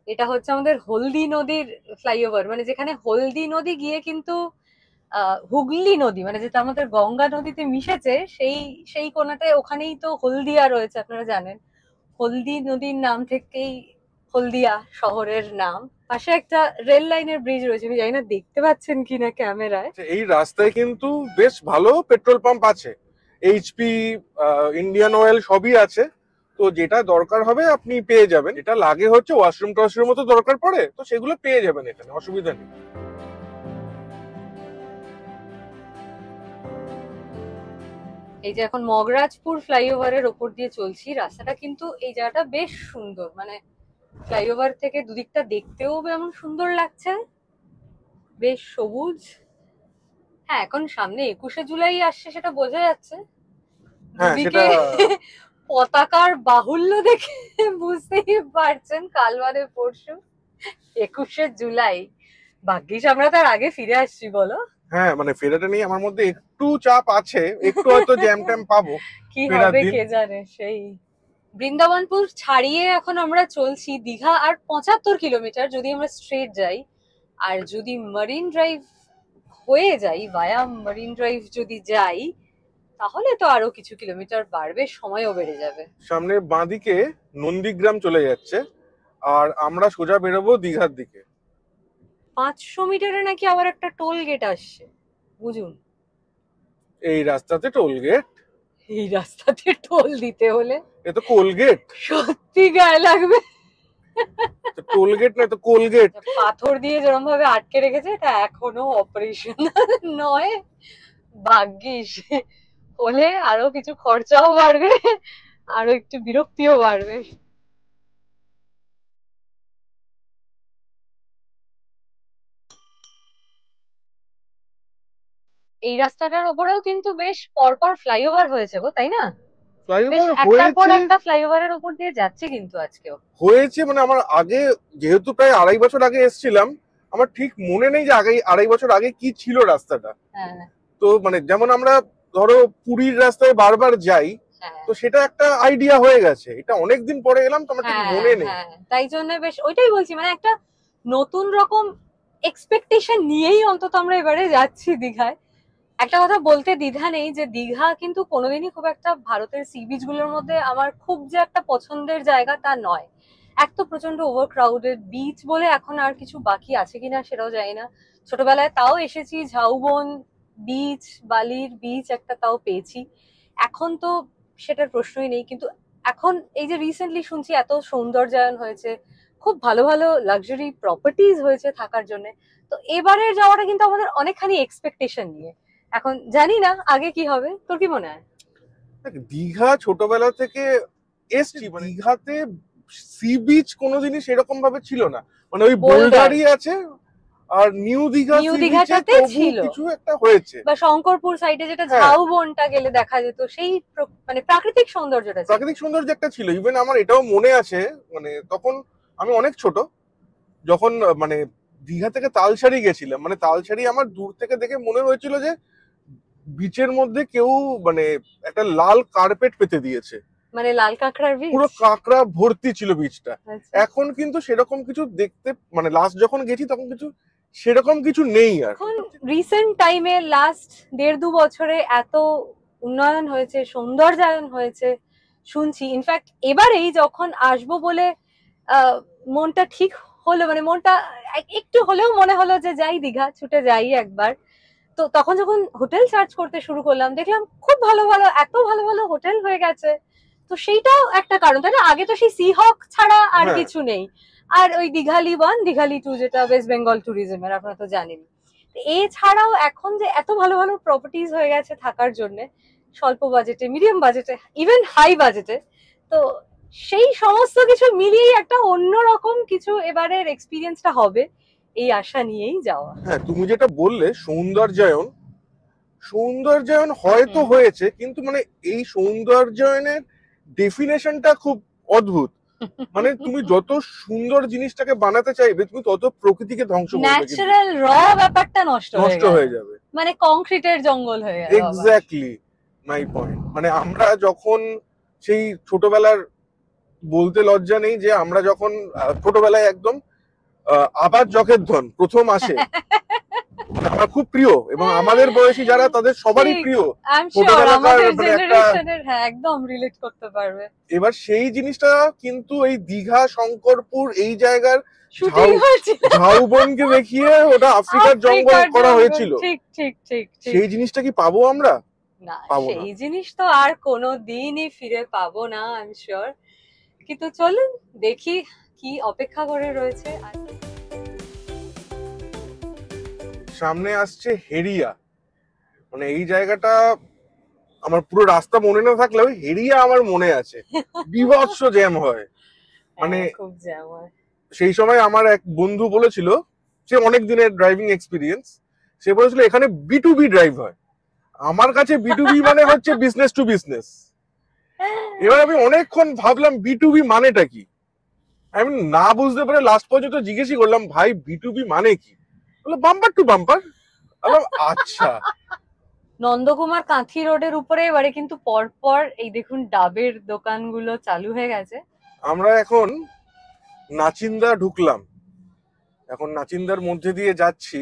এটা হচ্ছে আমাদের হলদি নদীর ফ্লাইওভার, মানে যেখানে হলদি নদী গিয়ে কিন্তু হুগলি নদী, মানে যেটা আমাদের গঙ্গা নদীতে মিশেছে, সেই কোনাটায় ওখানেই তো হলদিয়া রয়েছে। আপনারা জানেন হলদি নদীর নাম থেকেই হলদিয়া শহরের নাম। পাশে একটা রেল লাইনের ব্রিজ রয়েছে, আমি জানি না দেখতে পাচ্ছেন কিনা ক্যামেরায়। এই রাস্তায় কিন্তু বেশ ভালো পেট্রোল পাম্প আছে, এইচপি, ইন্ডিয়ান অয়েল সবই আছে। তো যেটা দরকার হবে আপনি পেয়ে যাবেন। এটা লাগে হচ্ছে ওয়াশরুম টশরুম মতো দরকার পড়ে, তো সেগুলো পেয়ে যাবেন, এখানে অসুবিধা নেই। এই যে এখন মগরাজপুর ফ্লাইওভারের ওপর দিয়ে চলছি, রাস্তাটা কিন্তু এই জায়গাটা বেশ সুন্দর, মানে ফ্লাইওভার থেকে দুদিকটা দেখতেও বেমন সুন্দর লাগছে, বেশ সবুজ। হ্যাঁ, এখন সামনে 21শে জুলাই আসছে, সেটা বোঝা যাচ্ছে। দুদিকে পতাকার বাহুল্য দেখে বুঝতেই পারছেন কাল বাদে পরশু 21শে জুলাই। ভাগ্যিস আমরা তার আগে ফিরে আসছি, বলো। হ্যাঁ, মানে ফেরাটা নিয়ে আমার মধ্যে একটু চাপ আছে, একটু হয়তো জ্যাম ট্যাম পাবো, কি হবে কে জানে। সেই বৃন্দাবনপুর ছাড়িয়ে এখন আমরা চলছি দীঘা, আর 75 কিলোমিটার যদি আমরা স্ট্রেট যাই। আর যদি মারিন ড্রাইভ হয়ে যাই, ভায়া মারিন ড্রাইভ যদি যাই, তাহলে তো আরো কিছু কিলোমিটার বাড়বে, সময়ও বেড়ে যাবে। সামনে বাঁদিকে নন্দীগ্রাম চলে যাচ্ছে, আর আমরা সোজা বেরোবো দীঘার দিকে। 500 মিটারে নাকি আবার একটা টোল গেট আসছে, বুঝুন। এই রাস্তাতে টোল গেট? এই রাস্তাতে টোল দিতে হলে এ তো কোলগেট। সত্যি গায়ে লাগবে। টোল গেট না, তো কোলগেট। পাথর দিয়ে যেরকম ভাবে আটকে রেখেছে, এটা এখনো অপারেশনাল নয়। ভাগ্যিস, হলে আরো কিছু খরচাও বাড়বে, আরো একটু বিরক্তিও বাড়বে। এই রাস্তাটার ওপরেও কিন্তু বেশ পরপর ফ্লাইওভার হয়েছে গো, তাই না? বেশ ফ্লাইওভার একটার পর হয়েছে। একটা ফ্লাইওভারের উপর দিয়ে যাচ্ছে কিন্তু আজকেও। হয়েছে মানে আমার আগে, যেহেতু প্রায় 2.5 বছর আগে এসেছিলাম, আমার ঠিক মনে নেই যে আগে 2.5 বছর আগে কি ছিল রাস্তাটা। হ্যাঁ তো মানে যেমন আমরা ধরো পুরীর রাস্তায় বারবার যাই, হ্যাঁ তো সেটা একটা আইডিয়া হয়ে গেছে। এটা অনেকদিন পরে এলাম তো আমার ঠিক হ্যাঁ মনে নেই। হ্যাঁ, তাই জন্য বেশ ওইটাই বলছি, মানে একটা নতুন রকম এক্সপেকটেশন নিয়েই অন্তত আমরা এবারে যাচ্ছি দীঘায়। একটা কথা বলতে দ্বিধা নেই যে দীঘা কিন্তু কোনোদিনই খুব একটা ভারতের সি বিচ গুলোর মধ্যে আমার খুব যে একটা পছন্দের জায়গা তা নয়। এক তো প্রচন্ড ওভার ক্রাউডেড বিচ বলে এখন আর কিছু বাকি আছে কিনা সেটাও জানি না। ছোটবেলায় তাও এসেছি, ঝাউবন বিচ, বালির বিচ একটা তাও পেয়েছি। এখন তো সেটার প্রশ্নই নেই। কিন্তু এখন এই যে রিসেন্টলি শুনছি এত সৌন্দর্যায়ন হয়েছে, খুব ভালো ভালো লাক্সারি প্রপার্টিজ হয়েছে থাকার জন্য। তো এবারের যাওয়াটা কিন্তু আমাদের অনেকখানি এক্সপেকটেশন নিয়ে। এখন জানি না আগে কি হবে, তোর কি মনে হয়? দেখ, দীঘা ছোটবেলা থেকে এসছি, মানে দীঘাতে সি বিচ কোনোদিনই সেরকম ভাবে ছিল না। মানে ওই বোল্ডারই আছে, আর নিউ দীঘা নিউ সি বিচে দীঘাটাতে তবু ছিল, কিছু একটা হয়েছে। বা শঙ্করপুর সাইডে যেটা হ্যাঁ। ঝাউবনটা গেলে দেখা যেত, সেই মানে প্রাকৃতিক সৌন্দর্যটা ছিল। প্রাকৃতিক সৌন্দর্য একটা ছিল। ইভেন আমার এটাও মনে আছে, মানে তখন আমি অনেক ছোট, যখন মানে দীঘা থেকে তালসারি গেছিলাম, মানে তালসারি আমার দূর থেকে দেখে মনে হয়েছিল যে বিচের মধ্যে কেউ মানে একটা লাল কার্পেট পেতে দিয়েছে, মানে লাল কাঁকড়ার বীজ। পুরো কাঁকড়া ভর্তি ছিল বিচটা। আচ্ছা। এখন কিন্তু সেরকম কিছু দেখতে, মানে লাস্ট যখন গেছি তখন কিছু সেরকম কিছু নেই আর। এখন রিসেন্ট টাইমে লাস্ট 1.5-2 বছরে এত উন্নয়ন হয়েছে, সৌন্দর্যায়ন হয়েছে শুনছি। ইনফ্যাক্ট এবারেই যখন আসবো বলে মনটা ঠিক হলো, মানে মনটা একটু হলেও মনে হলো যে যাই দীঘা, ছুটে যাই একবার। তো তখন যখন হোটেল সার্চ করতে শুরু করলাম, দেখলাম খুব ভালো ভালো, এত ভালো ভালো হোটেল হয়ে গেছে। তো সেইটাও একটা কারণ, তাই না? আগে তো সেই সি হক ছাড়া আর হ্যাঁ। কিছু নেই। আর ওই দীঘালি 1 দীঘালি 2 যেটা ওয়েস্ট বেঙ্গল ট্যুরিজমের, আপনারা তো জানেন। এছাড়াও এখন যে এত ভালো ভালো প্রপার্টিজ হয়ে গেছে থাকার জন্য, স্বল্প বাজেটে, মিডিয়াম বাজেটে, ইভেন হাই বাজেটে। তো সেই সমস্ত কিছু মিলিয়ে একটা অন্যরকম কিছু এবারের এক্সপিরিয়েন্সটা হবে, এই আশা নিয়েই যাওয়া। হ্যাঁ, তুমি যেটা বললে সৌন্দর্যায়ন, সৌন্দর্যায়ন হয়তো হয়েছে, কিন্তু মানে এই সৌন্দর্যায়নের ডেফিনেশনটা খুব অদ্ভুত। মানে তুমি যত সুন্দর জিনিসটাকে বানাতে চাইবে, তুমি তত প্রকৃতিকে ধ্বংস করবে, ন্যাচারাল র ব্যাপারটা নষ্ট হয়ে যাবে, মানে কংক্রিটের জঙ্গল হয়ে গেল। Exactly my point. মানে আমরা যখন সেই ছোটবেলার, বলতে লজ্জা নেই যে আমরা যখন ছোটবেলায় একদম আবার জখের ধন প্রথম আসে, আমার খুব প্রিয়, এবং আমাদের বয়সী যারা তাদের সবারই প্রিয়। একদম রিলেট করতে পারবে। এবার সেই জিনিসটা কিন্তু এই দীঘা, শঙ্করপুর এই জায়গার ঝাউবনকে দেখিয়ে ওটা আফ্রিকার জঙ্গল করা হয়েছিল। ঠিক ঠিক ঠিক। সেই জিনিসটা কি পাবো আমরা? না, সেই জিনিস তো আর কোনো দিনই ফিরে পাবো না, আই এম শিওর। কিন্তু চলুন দেখি কি অপেক্ষা করে রয়েছে। সামনে আসছে হেরিয়া, মানে এই জায়গাটা আমার পুরো রাস্তা মনে না থাকলেও হেরিয়া আমার মনে আছে। বিভৎস জ্যাম হয়, মানে খুব জ্যাম হয়। সেই সময় আমার এক বন্ধু বলেছিল, সে অনেক দিনের ড্রাইভিং এক্সপিরিয়েন্স, সে বলেছিল এখানে B2B ড্রাইভ হয়। আমার কাছে B2B মানে হচ্ছে বিজনেস টু বিজনেস। এবার আমি অনেকক্ষণ ভাবলাম B2B মানেটা কি, আমি না বুঝতে পারে লাস্ট পর্যন্ত জিজ্ঞেসই করলাম, ভাই B2B মানে কি? বললো বাম্পার টু বাম্পার। আচ্ছা। নন্দকুমার কাঁথি রোডের উপরে এবারে কিন্তু পরপর এই দেখুন ডাবের দোকানগুলো চালু হয়ে গেছে। আমরা এখন নাচিন্দা ঢুকলাম, এখন নাচিন্দার মধ্যে দিয়ে যাচ্ছি,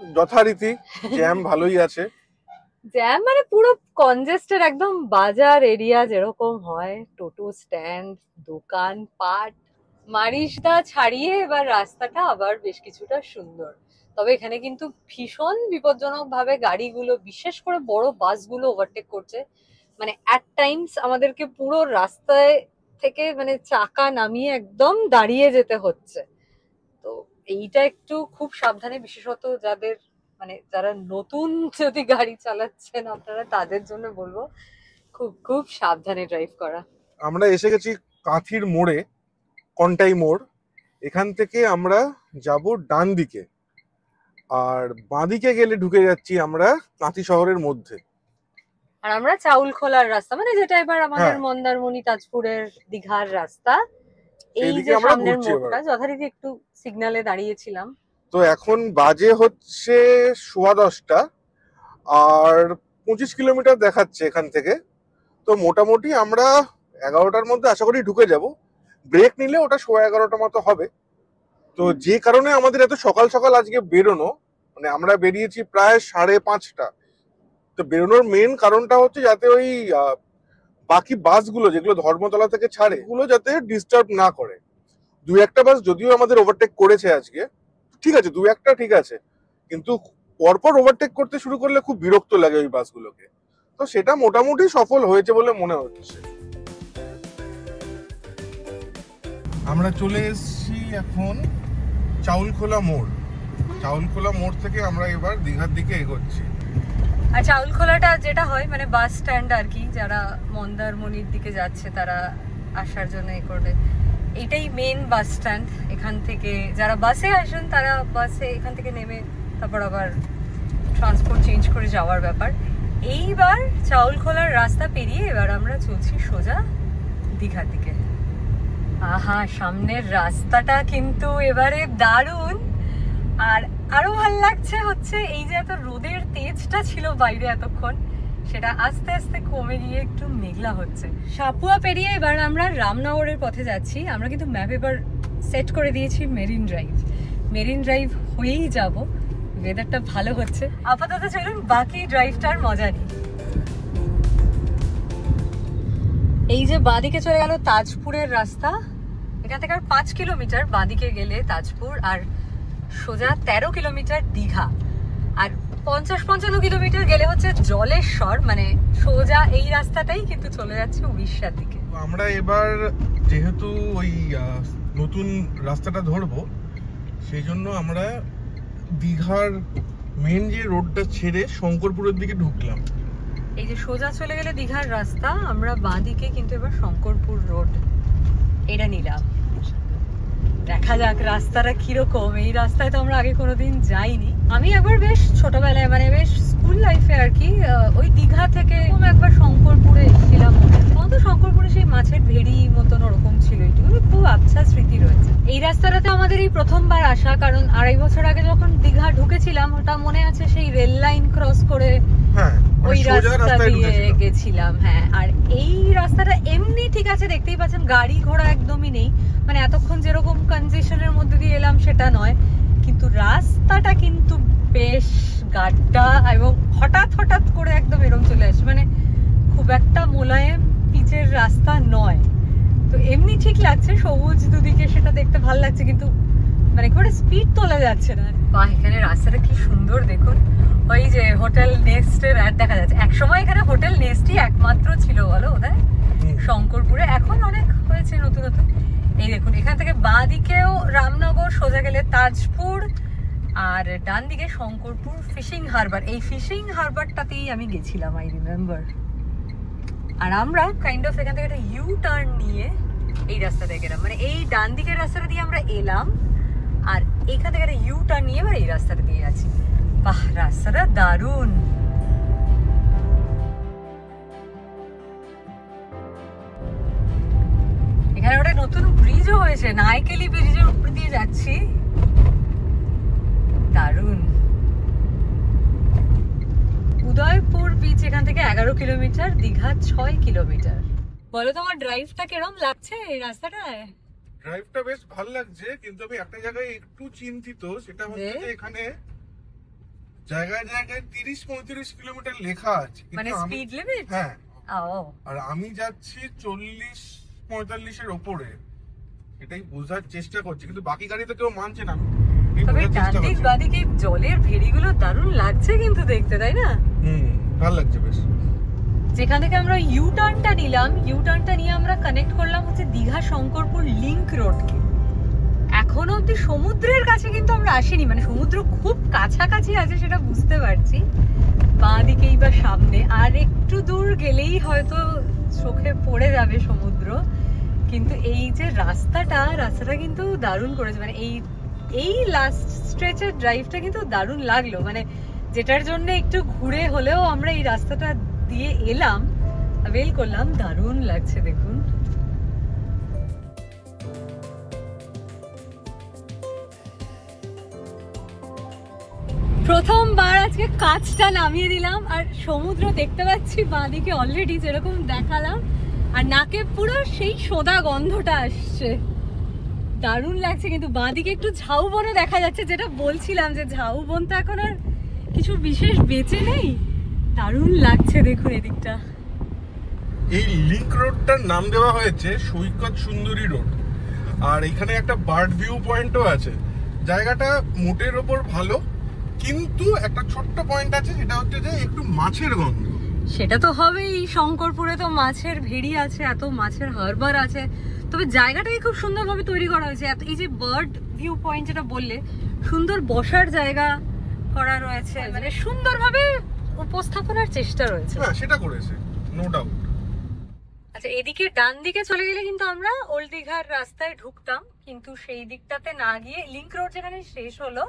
যথারীতি জ্যাম ভালোই আছে। জ্যাম মানে পুরো কনজেস্টেড, একদম বাজার এরিয়া যেরকম হয়, টোটো স্ট্যান্ড, দোকান পাট, মারিশদা ছাড়িয়ে এবার রাস্তাটা আবার বেশ কিছুটা সুন্দর। তবে এখানে কিন্তু ভীষণ বিপজ্জনক ভাবে গাড়িগুলো, বিশেষ করে বড় বাসগুলো ওভারটেক করছে। মানে অ্যাট টাইমস আমাদেরকে পুরো রাস্তায় থেকে মানে চাকা নামিয়ে একদম দাঁড়িয়ে যেতে হচ্ছে। তো এইটা একটু খুব সাবধানে, বিশেষত যাদের মানে যারা নতুন যদি গাড়ি চালাচ্ছেন আপনারা, তাদের জন্য বলবো খুব খুব সাবধানে ড্রাইভ করা। আমরা এসে গেছি কাঁথির মোড়ে, কন্টাই মোড়। এখান থেকে আমরা যাব ডান দিকে, আর বাঁদিকে গেলে ঢুকে যাচ্ছি আমরা কাঁথি শহরের মধ্যে। আর আমরা চাউলখোলার রাস্তা, মানে যেটা এবার আমাদের মন্দারমণি, তাজপুরের, দীঘার রাস্তা, এই যে সামনের মোড়টা, যথারীতি একটু সিগন্যালে দাঁড়িয়েছিলাম। তো এখন বাজে হচ্ছে 10:15 আর 25 কিলোমিটার দেখাচ্ছে এখান থেকে। তো মোটামুটি আমরা 11টার মধ্যে আশা করি ঢুকে যাব। ব্রেক নিলে ওটা 11:15 মতো হবে। তো যে কারণে আমাদের এত সকাল সকাল আজকে বেরোনো, মানে আমরা বেরিয়েছি প্রায় 5:30। তো বেরোনোর মেন কারণটা হচ্ছে যাতে ওই বাকি বাসগুলো যেগুলো ধর্মতলা থেকে ছাড়ে, ওগুলো যাতে ডিস্টার্ব না করে। 2-1টা বাস যদিও আমাদের ওভারটেক করেছে আজকে, ঠিক আছে, 2-1টা ঠিক আছে, কিন্তু পরপর ওভারটেক করতে শুরু করলে খুব বিরক্ত লাগে ওই বাসগুলোকে। তো সেটা মোটামুটি সফল হয়েছে বলে মনে হচ্ছে। আমরা চলে এসেছি এখন চাউলখোলা মোড়। চাউলখোলা মোড় থেকে আমরা এবার দীঘার দিকে এগোচ্ছি। আর চাউলখোলাটা যেটা হয় মানে বাস স্ট্যান্ড আর কি, যারা মন্দারমণির দিকে যাচ্ছে তারা আসার জন্য এ করবে, এইটাই মেন বাস স্ট্যান্ড। এখান থেকে যারা বাসে আসেন তারা বাসে এখান থেকে নেমে তারপর আবার ট্রান্সপোর্ট চেঞ্জ করে যাওয়ার ব্যাপার। এইবার চাউলখোলার রাস্তা পেরিয়ে এবার আমরা চলছি সোজা দীঘার দিকে। আহা, সামনের রাস্তাটা কিন্তু এবারে দারুণ। আর আরো ভালো লাগছে হচ্ছে এই যে এত রোদের তেজটা ছিল বাইরে এতক্ষণ, সেটা আস্তে আস্তে কমে গিয়ে একটু মেঘলা হচ্ছে। সাপুয়া পেরিয়ে এবার আমরা রামনগরের পথে যাচ্ছি। আমরা কিন্তু ম্যাপ এবার সেট করে দিয়েছি মেরিন ড্রাইভ। মেরিন ড্রাইভ হয়েই যাব, ওয়েদারটা ভালো হচ্ছে। আপাতত চলুন বাকি ড্রাইভটার মজা নিই। এই যে বাঁদিকে চলে গেল তাজপুরের রাস্তা, এখান থেকে আর 5 কিলোমিটার বাঁদিকে গেলে তাজপুর, আর সোজা 13 কিলোমিটার দীঘা, আর 50-55 কিলোমিটার গেলে হচ্ছে জলেশ্বর। মানে সোজা এই রাস্তাটাই কিন্তু চলে যাচ্ছে উড়িষ্যার দিকে। আমরা এবার যেহেতু ওই নতুন রাস্তাটা ধরবো, সেই জন্য আমরা দীঘার মেন যে রোডটা ছেড়ে শঙ্করপুরের দিকে ঢুকলাম। এই যে সোজা চলে গেলে দীঘার রাস্তা, আমরা বাঁদিকে কিন্তু এবার শঙ্করপুর রোড এটা নিলাম। দেখা যাক রাস্তাটা কিরকম। এই রাস্তায় তো আমরা আগে কোনোদিন যাইনি। আমি একবার বেশ ছোটবেলায়, মানে বেশ স্কুল লাইফে আর কি, ওই দীঘা থেকে একবার শঙ্করপুরে এসেছিলাম। তো শঙ্করপুরে সেই মাছের ভেড়ি মতন ওরকম ছিল, এইটুকু খুব আচ্ছা স্মৃতি রয়েছে। এই রাস্তাটাতে আমাদের এই প্রথমবার আসা, কারণ 2.5 বছর আগে যখন দীঘা ঢুকেছিলাম ওটা মনে আছে, সেই রেল লাইন ক্রস করে ওই রাস্তা দিয়ে গেছিলাম। হ্যাঁ, আর এই রাস্তাটা এমনি ঠিক আছে, দেখতেই পাচ্ছেন গাড়ি ঘোড়া একদমই নেই, মানে এতক্ষণ যেরকম কনজেশনের মধ্যে দিয়ে এলাম সেটা নয়, কিন্তু রাস্তাটা কিন্তু বেশ গাড্ডা, এবং হঠাৎ হঠাৎ করে একদম এরকম চলে আসে, মানে খুব একটা মোলায়েম পিচের রাস্তা নয়। তো এমনি ঠিক লাগছে, সবুজ দুদিকে, সেটা দেখতে ভালো লাগছে, কিন্তু মানে একেবারে স্পিড তোলা যাচ্ছে না। বাহ, এখানে রাস্তাটা কি সুন্দর দেখুন। ওই যে হোটেল নেস্টের অ্যাড দেখা যাচ্ছে। একসময় এখানে হোটেল নেস্টই একমাত্র ছিল বলো ওদের শঙ্করপুরে, এখন অনেক হয়েছে নতুন নতুন। এই দেখুন, এখান থেকে বাঁ দিকেও রামনগর, সোজা গেলে তাজপুর, আর ডান দিকে শঙ্করপুর ফিশিং হারবার। এই ফিশিং হারবারটাতেই আমি গেছিলাম, আই রিমেম্বার। আর আমরা কাইন্ড অফ এখান থেকে একটা ইউ টার্ন নিয়ে এই রাস্তাতে গেলাম, মানে এই ডান দিকের রাস্তাটা দিয়ে আমরা এলাম, আর এখান থেকে একটা ইউ টার্ন নিয়ে এবার এই রাস্তাটা দিয়ে যাচ্ছি। বাহ, রাস্তাটা দারুণ। এখানে একটা নতুন ব্রিজও হয়েছে, নাইকেলি ব্রিজের উপর দিয়ে যাচ্ছি, দারুণ। উদয়পুর বিচ এখান থেকে 11 কিলোমিটার, দীঘা 6 কিলোমিটার। বলো তোমার ড্রাইভটা কিরকম লাগছে এই রাস্তাটায়? ড্রাইভটা বেশ ভালো লাগছে, কিন্তু আমি একটা জায়গায় একটু চিন্তিত, সেটা হচ্ছে যে এখানে জায়গায় জায়গায় 30-35 কিলোমিটার লেখা আছে, মানে স্পিড লিমিট। হ্যাঁ, আর আমি যাচ্ছি 40-45 এর উপরে। এটাই বোঝার চেষ্টা করছি, কিন্তু বাকি গাড়ি তো কেউ মানছে না। তবে ডানদিক বাদিকে জলের ভেড়িগুলো দারুণ লাগছে কিন্তু দেখতে, তাই না? ভালো লাগছে বেশ। যেখান থেকে আমরা ইউ টার্নটা নিলাম, ইউ টার্নটা নিয়ে আমরা কানেক্ট করলাম হচ্ছে দীঘা শঙ্করপুর লিংক রোডকে। এখনো অব্দি সমুদ্রের কাছে কিন্তু আমরা আসিনি, মানে সমুদ্র খুব কাছাকাছি আছে সেটা বুঝতে পারছি, বাঁ দিকেই বা সামনে, আর একটু দূর গেলেই হয়তো চোখে পড়ে যাবে সমুদ্র। কিন্তু এই যে রাস্তাটা কিন্তু দারুণ করেছে, মানে এই লাস্ট স্ট্রেচের ড্রাইভটা কিন্তু দারুণ লাগলো, মানে যেটার জন্য একটু ঘুরে হলেও আমরা এই রাস্তাটা দিয়ে এলাম, অ্যাভেল করলাম, দারুণ লাগছে দেখুন। প্রথমবার আজকে কাঁচটা নামিয়ে দিলাম আর সমুদ্র দেখতে পাচ্ছি বাঁদিকে অলরেডি, যেরকম দেখালাম, আর নাকে পুরো সেই সোদা গন্ধটা আসছে, দারুণ লাগছে। কিন্তু বাঁদিকে একটু ঝাউবনও দেখা যাচ্ছে, যেটা বলছিলাম যে ঝাউবন তো এখন আর কিছু বিশেষ বেঁচে নেই, দারুণ লাগছে দেখুন এদিকটা। এই লিংক রোডটার নাম দেওয়া হয়েছে সৈকত সুন্দরী রোড, আর এখানে একটা বার্ড ভিউ পয়েন্টও আছে। জায়গাটা মোটের ওপর ভালো, কিন্তু একটা ছোট্ট পয়েন্ট আছে, সেটা হচ্ছে যে একটু মাছের গন্ধ। সেটা তো হবেই, শঙ্করপুরে তো মাছের ভেড়ি আছে, এত মাছের হারবার আছে, তবে জায়গাটাই খুব সুন্দরভাবে তৈরি করা হয়েছে। এই যে বার্ড ভিউ পয়েন্ট যেটা বললে, সুন্দর বসার জায়গা করা রয়েছে, মানে সুন্দরভাবে উপস্থাপনার চেষ্টা রয়েছে। হ্যাঁ, সেটা করেছে, নো ডাউট। আচ্ছা, এদিকে ডান দিকে চলে গেলে কিন্তু আমরা ওল্ড দীঘার রাস্তায় ঢুকতাম, কিন্তু সেই দিকটাতে না গিয়ে লিংক রোড যেখানে শেষ হলো,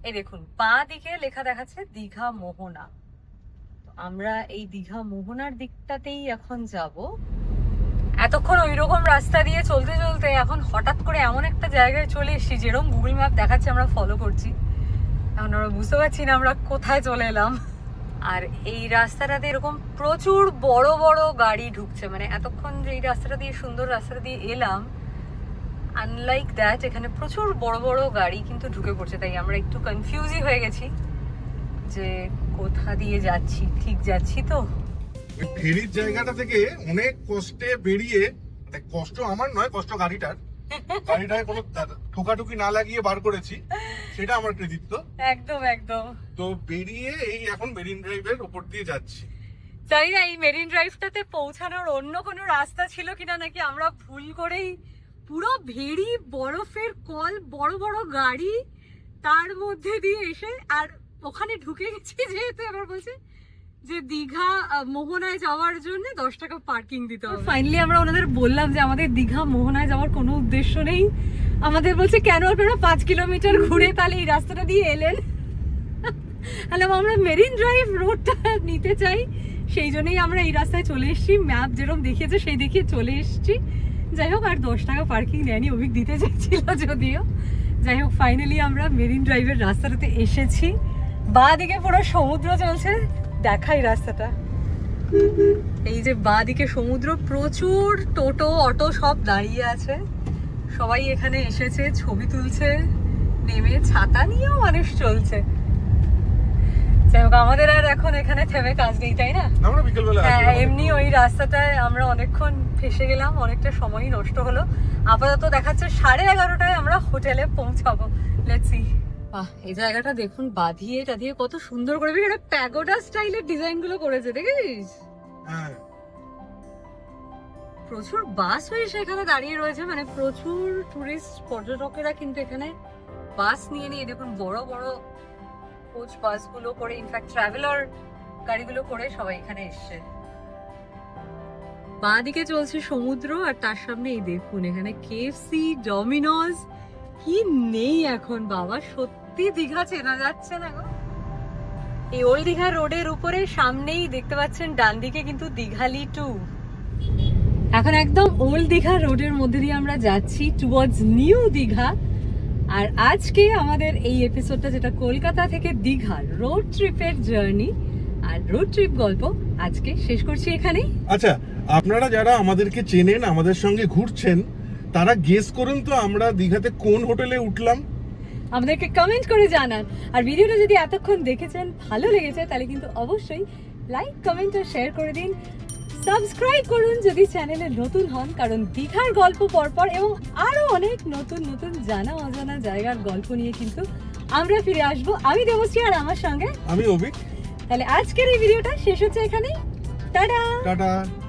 এই দেখুন বাঁ দিকে লেখা দেখাচ্ছে দীঘা মোহনা। আমরা এই দীঘা মোহনার দিকটাতেই এখন যাব। এতক্ষণ ওই রকম রাস্তা দিয়ে চলতে চলতে এখন হঠাৎ করে এমন একটা জায়গায় চলে এসেছি, যেরকম গুগল ম্যাপ দেখাচ্ছে আমরা ফলো করছি, এখন আমরা বুঝতে পারছি না আমরা কোথায় চলে এলাম। আর এই রাস্তাটাতে এরকম প্রচুর বড় বড় গাড়ি ঢুকছে, মানে এতক্ষণ যে এই রাস্তাটা দিয়ে সুন্দর রাস্তাটা দিয়ে এলাম, আনলাইক দ্যাট এখানে প্রচুর বড় বড় গাড়ি কিন্তু ঢুকে পড়ছে, তাই আমরা একটু কনফিউজই হয়ে গেছি যে কোথা দিয়ে যাচ্ছি, ঠিক যাচ্ছি তো। ফেরির জায়গাটা থেকে অনেক কষ্টে বেরিয়ে, কষ্ট আমার নয়, কষ্ট গাড়িটার, গাড়িটায় কোনো ঠোকাঠুকি না লাগিয়ে বার করেছি, সেটা আমার কৃতিত্ব। একদম একদম। তো বেরিয়ে এই এখন মেরিন ড্রাইভের উপর দিয়ে যাচ্ছি। জানি না এই মেরিন ড্রাইভটাতে পৌঁছানোর অন্য কোনো রাস্তা ছিল কিনা, নাকি আমরা ভুল করেই পুরো ভেড়ি, বরফের কল, বড় বড় গাড়ি, তার মধ্যে দিয়ে এসে আর ওখানে ঢুকে গেছি। যেহেতু এবার বলছে যে দীঘা মোহনায় যাওয়ার জন্য 10 টাকা পার্কিং দিতে হবে। ফাইনালি আমরা ওনাদের বললাম যে আমাদের দীঘা মোহনায় যাওয়ার কোনো উদ্দেশ্য নেই। আমাদের বলছে কেন আপনারা 5 কিলোমিটার ঘুরে তাহলে এই রাস্তাটা দিয়ে এলেন? আমরা মেরিন ড্রাইভ রোডটা নিতে চাই, সেই জন্যই আমরা এই রাস্তায় চলে এসেছি। ম্যাপ যেরকম দেখিয়েছে সেই দেখিয়ে চলে এসেছি। যাই হোক, আর 10 টাকা পার্কিং নেয়নি, অভিক দিতে চাইছিল যদিও। যাই হোক, ফাইনালি আমরা মেরিন ড্রাইভের রাস্তাটাতে এসেছি। বাঁ দিকে পুরো সমুদ্র চলছে, দেখাই রাস্তাটা। এই যে বাঁ দিকে সমুদ্র, প্রচুর টোটো অটো সব দাঁড়িয়ে আছে, সবাই এখানে এসেছে, ছবি তুলছে, নেমে ছাতা নিয়েও মানুষ চলছে। যাই হোক, আমাদের আর এখন এখানে থেমে কাজ নেই, তাই না? আমরা বিকেলবেলা এমনি ওই রাস্তাটায় আমরা অনেকক্ষণ ফেসে গেলাম, অনেকটা সময়ই নষ্ট হলো। আপাতত দেখাচ্ছে 11:30টায় আমরা হোটেলে পৌঁছাবো। Let's see. এই জায়গাটা দেখুন, বাঁধিয়ে টাধিয়ে কত সুন্দর করে একটা প্যাগোডা স্টাইলের ডিজাইন গুলো করেছে, দেখেছিস? প্রচুর বাস হয়ে সেখানে দাঁড়িয়ে রয়েছে, মানে প্রচুর টুরিস্ট পর্যটকেরা কিন্তু এখানে বাস নিয়ে নিয়ে, দেখুন বড় বড় কোচ বাস গুলো করে, ইনফ্যাক্ট ট্রাভেলার গাড়িগুলো করে সবাই এখানে এসছে। বাঁ দিকে চলছে সমুদ্র, আর তার সামনে এই দেখুন এখানে কেএফসি, ডমিনোজ, কি নেই এখন বাবা, সত্যি দীঘা চেনা যাচ্ছে না গো। এই ওল্ড দীঘা রোডের উপরে সামনেই দেখতে পাচ্ছেন ডান দিকে কিন্তু দীঘালি 2। এখন একদম ওল্ড দীঘা রোডের মধ্যে দিয়ে আমরা যাচ্ছি টুয়ার্ডস নিউ দীঘা। আর আজকে আমাদের এই এপিসোডটা, যেটা কলকাতা থেকে দীঘা রোড ট্রিপের জার্নি আর রোড ট্রিপ গল্প, আজকে শেষ করছি এখানেই। আচ্ছা, আপনারা যারা আমাদেরকে চেনেন, আমাদের সঙ্গে ঘুরছেন, তারা গেস করুন তো আমরা দীঘাতে কোন হোটেলে উঠলাম। আমাদেরকে কমেন্ট করে জানান। আর ভিডিওটা যদি এতক্ষণ দেখেছেন, ভালো লেগেছে, তাহলে কিন্তু অবশ্যই লাইক, কমেন্ট আর শেয়ার করে দিন। সাবস্ক্রাইব করুন যদি চ্যানেলে নতুন হন, কারণ দীঘার গল্প পরপর এবং আরো অনেক নতুন নতুন জানা অজানা জায়গার গল্প নিয়ে কিন্তু আমরা ফিরে আসবো। আমি দেবশ্রী আর আমার সঙ্গে আমি অভিক। তাহলে আজকের এই ভিডিওটা শেষ হচ্ছে এখানেই। টাটা। টাটা।